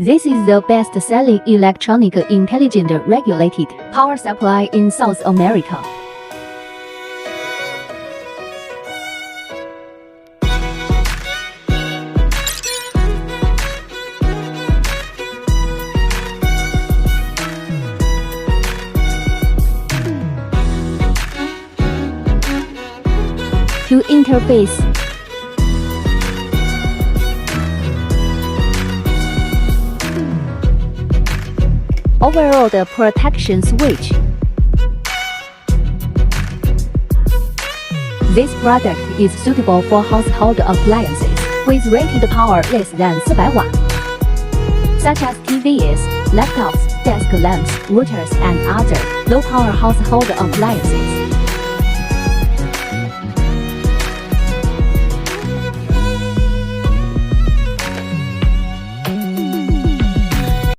This is the best-selling electronic intelligent regulated power supply in South America. To interface, overall the protection switch. This product is suitable for household appliances with rated power less than 400 watts, such as TVs, laptops, desk lamps, routers, and other low-power household appliances.